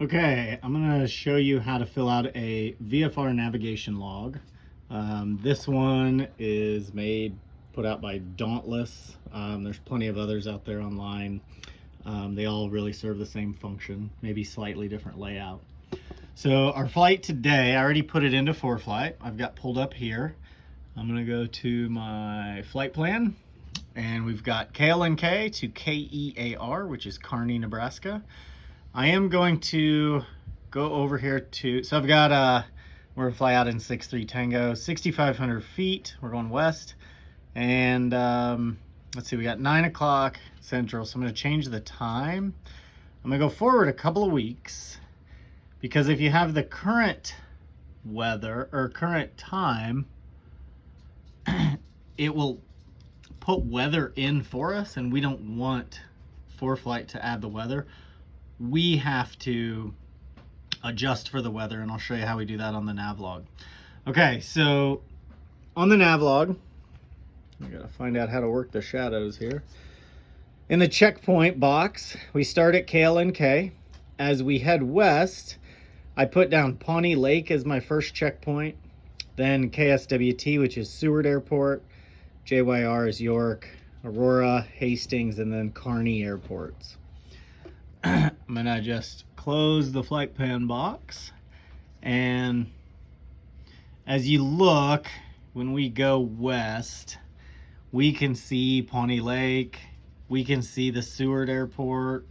Okay, I'm going to show you how to fill out a VFR navigation log. This one is put out by Dauntless. There's plenty of others out there online. They all really serve the same function, maybe slightly different layout. So our flight today, I already put it into ForeFlight. I've got pulled up here. I'm going to go to my flight plan, and we've got KLNK to KEAR, which is Kearney, Nebraska. I am going to go over here to, so I've got, we're gonna fly out in 6-3 Tango, 6,500 feet. We're going west. And let's see, we got 9 o'clock Central. So I'm gonna change the time. I'm gonna go forward a couple of weeks, because if you have the current weather or current time, it will put weather in for us, and we don't want ForeFlight to add the weather. We have to adjust for the weather, and I'll show you how we do that on the Navlog. Okay, so on the Navlog, I gotta find out how to work the shadows here. In the checkpoint box, we start at KLNK. As we head west, I put down Pawnee Lake as my first checkpoint, then KSWT, which is Seward Airport, JYR is York, Aurora, Hastings, and then Kearney airports. I'm gonna just close the flight plan box, and as you look, when we go west, we can see Pawnee Lake, we can see the Seward Airport.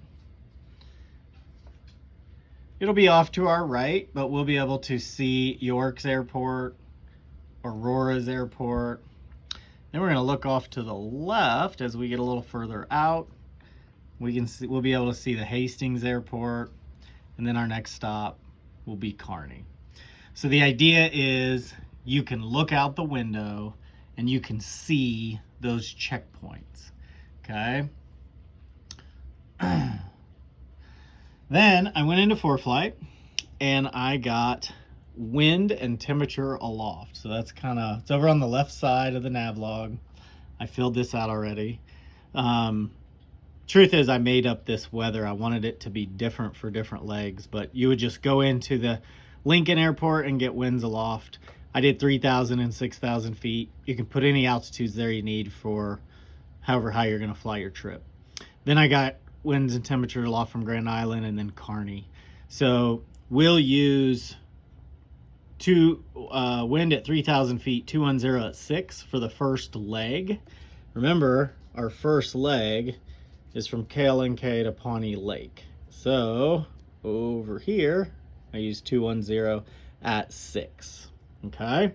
It'll be off to our right, but we'll be able to see York's airport, Aurora's airport. Then we're gonna look off to the left as we get a little further out. We'll be able to see the Hastings airport, and then our next stop will be Kearney. So the idea is you can look out the window and you can see those checkpoints, okay? Then I went into ForeFlight and I got wind and temperature aloft. So that's it's over on the left side of the Navlog. I filled this out already. Truth is, I made up this weather. I wanted it to be different for different legs, but you would just go into the Lincoln Airport and get winds aloft. I did 3,000 and 6,000 feet. You can put any altitudes there you need for however high you're gonna fly your trip. Then I got winds and temperature aloft from Grand Island and then Kearney. So we'll use wind at 3,000 feet, 210 at 6 for the first leg. Remember, our first leg is from KLNK to Pawnee Lake. So over here, I use 210 at 6, okay?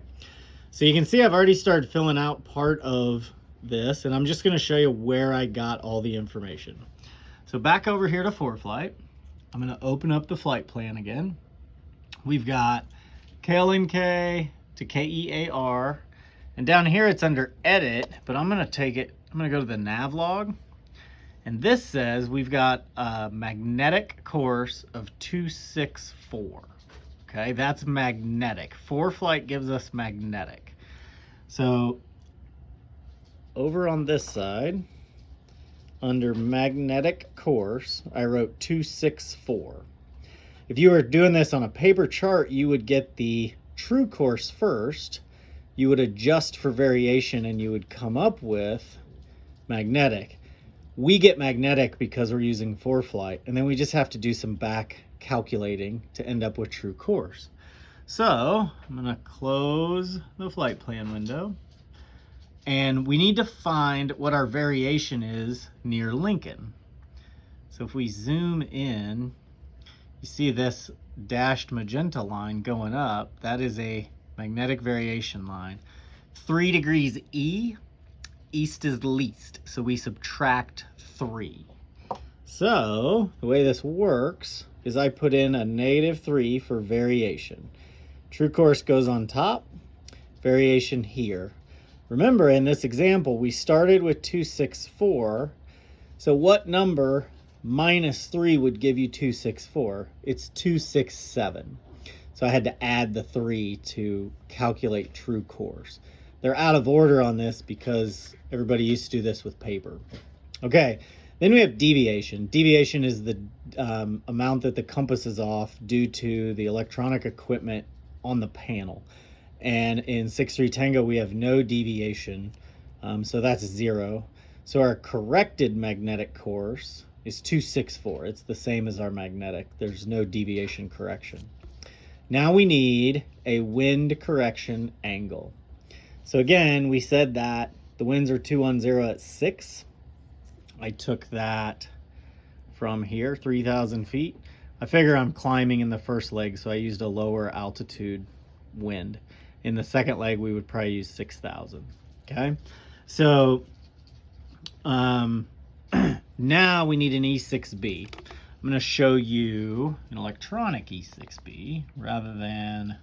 So you can see I've already started filling out part of this, and I'm just gonna show you where I got all the information. So back over here to ForeFlight, I'm gonna open up the flight plan again. We've got KLNK to KEAR, and down here it's under edit, but I'm gonna go to the Navlog. And this says we've got a magnetic course of 264. Okay, that's magnetic. ForeFlight gives us magnetic. So over on this side, under magnetic course, I wrote 264. If you were doing this on a paper chart, you would get the true course first. You would adjust for variation and you would come up with magnetic. We get magnetic because we're using ForeFlight, and then we just have to do some back calculating to end up with true course. So I'm gonna close the flight plan window, and we need to find what our variation is near Lincoln. So if we zoom in, you see this dashed magenta line going up. That is a magnetic variation line. 3 degrees east is least, so we subtract 3. So the way this works is I put in a -3 for variation. True course goes on top, variation here. Remember, in this example, we started with 264. So what number -3 would give you 264? It's 267. So I had to add the 3 to calculate true course. They're out of order on this because everybody used to do this with paper. Okay, Then we have deviation. Deviation is the amount that the compass is off due to the electronic equipment on the panel. And in 6-3 Tango, we have no deviation, so that's 0. So our corrected magnetic course is 264. It's the same as our magnetic. There's no deviation correction. Now we need a wind correction angle. So again, we said that the winds are 210 at 6. I took that from here, 3,000 feet. I figure I'm climbing in the first leg, so I used a lower altitude wind. In the second leg, we would probably use 6,000, okay? So now we need an E6B. I'm gonna show you an electronic E6B rather than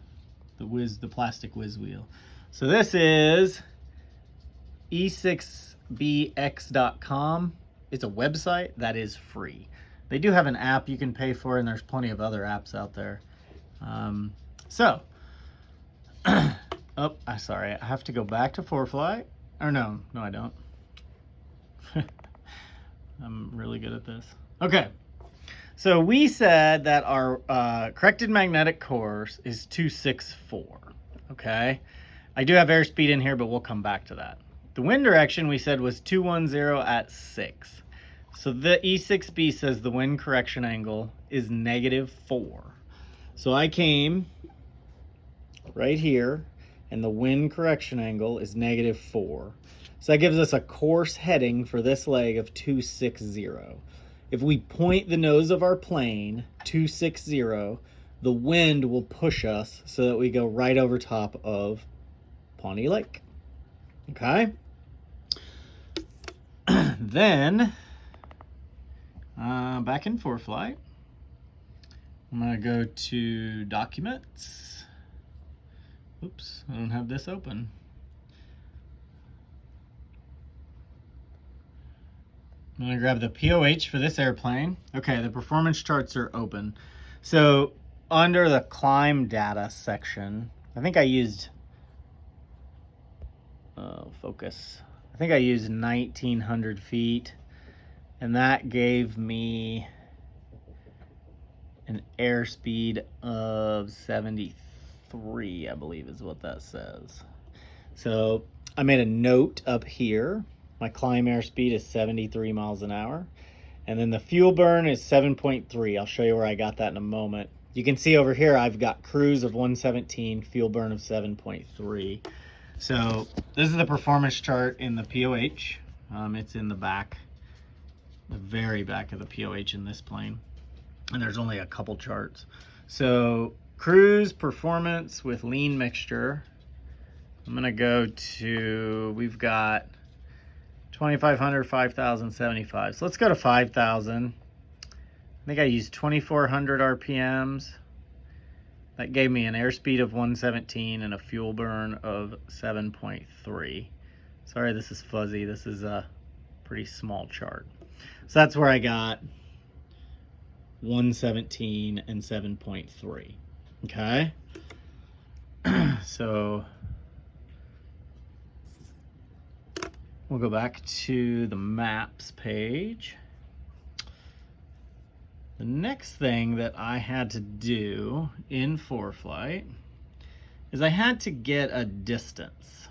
the plastic whiz wheel. So this is e6bx.com. It's a website that is free. They do have an app you can pay for, and there's plenty of other apps out there. Oh, I'm sorry. I have to go back to ForeFlight. Or no, I don't. I'm really good at this. Okay. So we said that our corrected magnetic course is 264. Okay. I do have airspeed in here, but we'll come back to that. The wind direction we said was 210 at 6. So the E6B says the wind correction angle is -4. So I came right here, and the wind correction angle is -4. So that gives us a course heading for this leg of 260. If we point the nose of our plane 260, the wind will push us so that we go right over top of Pawnee Lake. Okay? Then, back in ForeFlight, I'm gonna go to Documents. Oops, I don't have this open. I'm gonna grab the POH for this airplane. Okay, the performance charts are open. So under the climb data section, I think I used, focus. I think I used 1,900 feet, and that gave me an airspeed of 73, I believe is what that says. So I made a note up here. My climb airspeed is 73 miles an hour. And then the fuel burn is 7.3. I'll show you where I got that in a moment. You can see over here I've got cruise of 117, fuel burn of 7.3. So this is the performance chart in the POH. It's in the back, the very back of the POH in this plane. And there's only a couple charts. So cruise performance with lean mixture. I'm gonna go to, we've got 2,500, 5,000, 75. So let's go to 5,000. I think I used 2,400 RPMs. That gave me an airspeed of 117 and a fuel burn of 7.3. Sorry, this is fuzzy. This is a pretty small chart. So that's where I got 117 and 7.3. Okay. So we'll go back to the maps page. The next thing that I had to do in ForeFlight is I had to get a distance.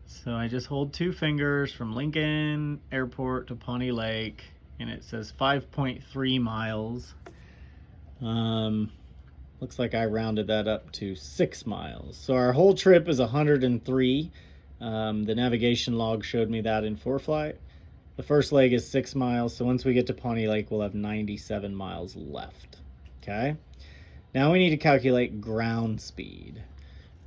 So I just hold 2 fingers from Lincoln Airport to Pawnee Lake, and it says 5.3 miles. Looks like I rounded that up to 6 miles. So our whole trip is 103. The navigation log showed me that in ForeFlight. The first leg is 6 miles, so once we get to Pawnee Lake, we'll have 97 miles left. Okay? Now we need to calculate ground speed.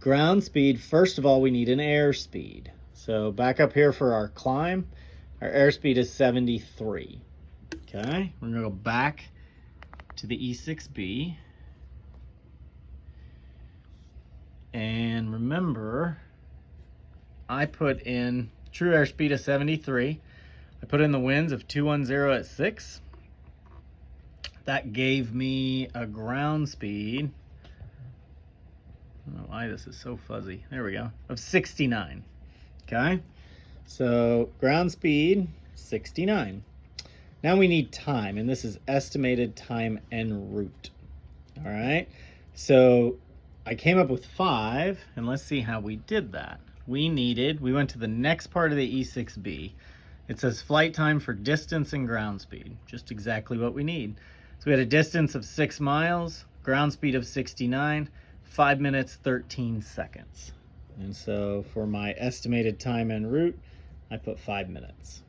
Ground speed, first of all, we need an airspeed. So back up here for our climb, our airspeed is 73. Okay? We're gonna go back to the E6B. And remember, I put in true airspeed of 73. I put in the winds of 210 at 6. That gave me a ground speed, I don't know why this is so fuzzy, there we go, of 69. Okay, so ground speed 69. Now we need time, and this is estimated time en route. All right, so I came up with 5, and let's see how we did that. We went to the next part of the E6B. It says flight time for distance and ground speed, just exactly what we need. So we had a distance of 6 miles, ground speed of 69, 5 minutes, 13 seconds. And so for my estimated time en route, I put 5 minutes.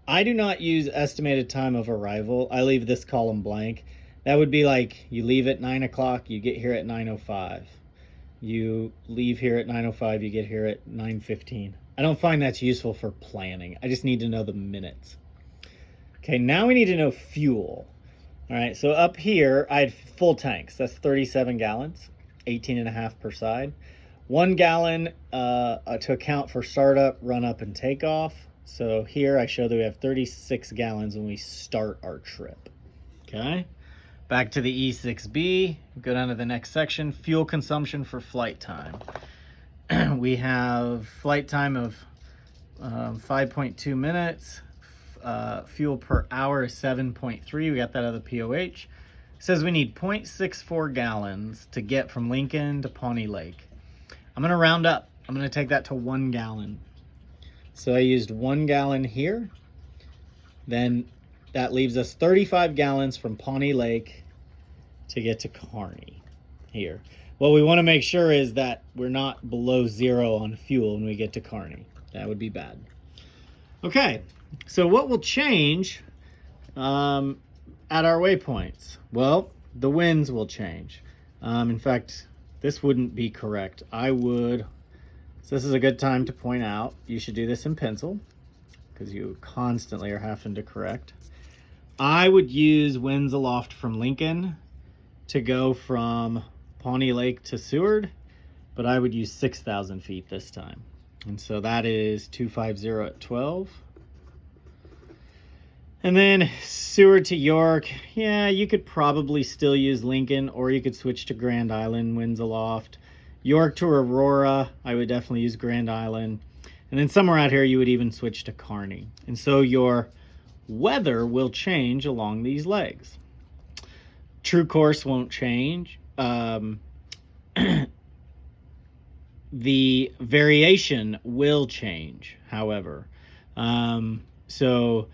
I do not use estimated time of arrival. I leave this column blank. That would be like you leave at 9 o'clock, you get here at 9:05. You leave here at 9:05, you get here at 9:15. I don't find that's useful for planning. I just need to know the minutes. Okay, now we need to know fuel. All right, so up here, I had full tanks. That's 37 gallons, 18.5 per side. 1 gallon to account for startup, run up, and takeoff. So here I show that we have 36 gallons when we start our trip. Okay, back to the E6B, go down to the next section, fuel consumption for flight time. We have flight time of 5.2 minutes. Fuel per hour is 7.3. We got that out of the POH. It says we need 0.64 gallons to get from Lincoln to Pawnee Lake. I'm going to round up. I'm going to take that to 1 gallon. So I used 1 gallon here. Then that leaves us 35 gallons from Pawnee Lake to get to Kearney here. What we want to make sure is that we're not below 0 on fuel when we get to Kearney. That would be bad. Okay, so what will change at our waypoints? Well, the winds will change. In fact, this wouldn't be correct. So this is a good time to point out, you should do this in pencil because you constantly are having to correct. I would use winds aloft from Lincoln to go from Pawnee Lake to Seward, but I would use 6,000 feet this time. And so that is 250 at 12. And then Seward to York, yeah, you could probably still use Lincoln, or you could switch to Grand Island, winds aloft. York to Aurora, I would definitely use Grand Island. And then somewhere out here, you would even switch to Kearney. And so your weather will change along these legs. True course won't change. The variation will change, however. So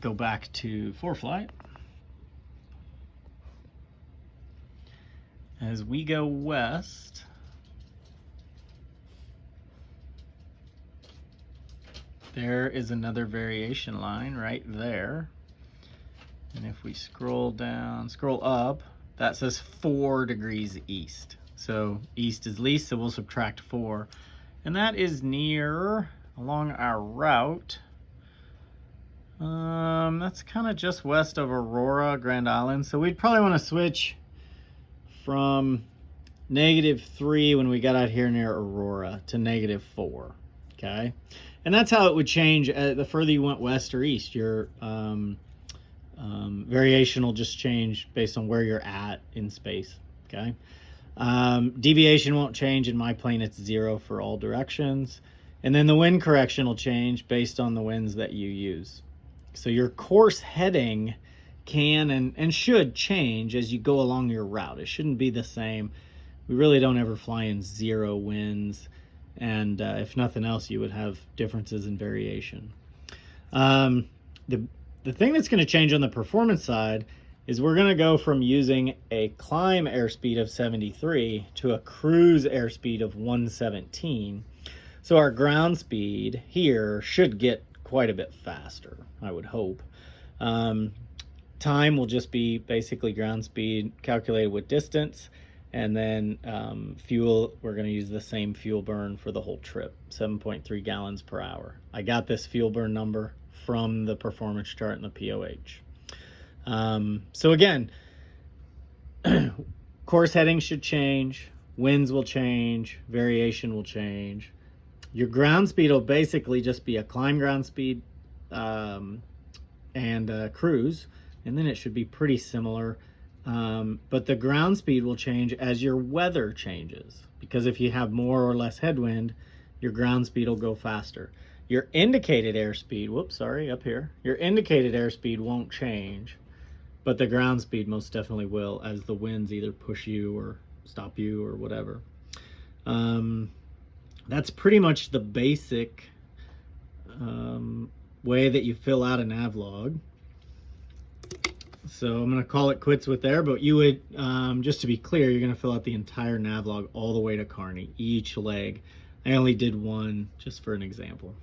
go back to ForeFlight. As we go west, there is another variation line right there. And if we scroll down, scroll up, that says 4 degrees east. So east is least, so we'll subtract 4. And that is near, along our route, that's kind of just west of Aurora, Grand Island. So we'd probably want to switch from -3 when we got out here near Aurora to -4, okay? And that's how it would change the further you went west or east. Your variation will just change based on where you're at in space, okay? Deviation won't change. In my plane, it's 0 for all directions. And then the wind correction will change based on the winds that you use. So your course heading can and should change as you go along your route. It shouldn't be the same. We really don't ever fly in 0 winds, and if nothing else, you would have differences in variation. The thing that's going to change on the performance side is we're going to go from using a climb airspeed of 73 to a cruise airspeed of 117. So our ground speed here should get quite a bit faster, I would hope. Time will just be basically ground speed calculated with distance, and then fuel, we're going to use the same fuel burn for the whole trip, 7.3 gallons per hour. I got this fuel burn number from the performance chart in the POH. So again, course heading should change, winds will change, variation will change. Your ground speed will basically just be a climb ground speed and cruise, and then it should be pretty similar. But the ground speed will change as your weather changes, because if you have more or less headwind, your ground speed will go faster. Your indicated airspeed, whoops, sorry, up here. Your indicated airspeed won't change, but the ground speed most definitely will, as the winds either push you or stop you or whatever. That's pretty much the basic way that you fill out a navlog. So I'm going to call it quits with there, but you would, just to be clear, you're going to fill out the entire navlog all the way to Kearney, each leg. I only did one just for an example.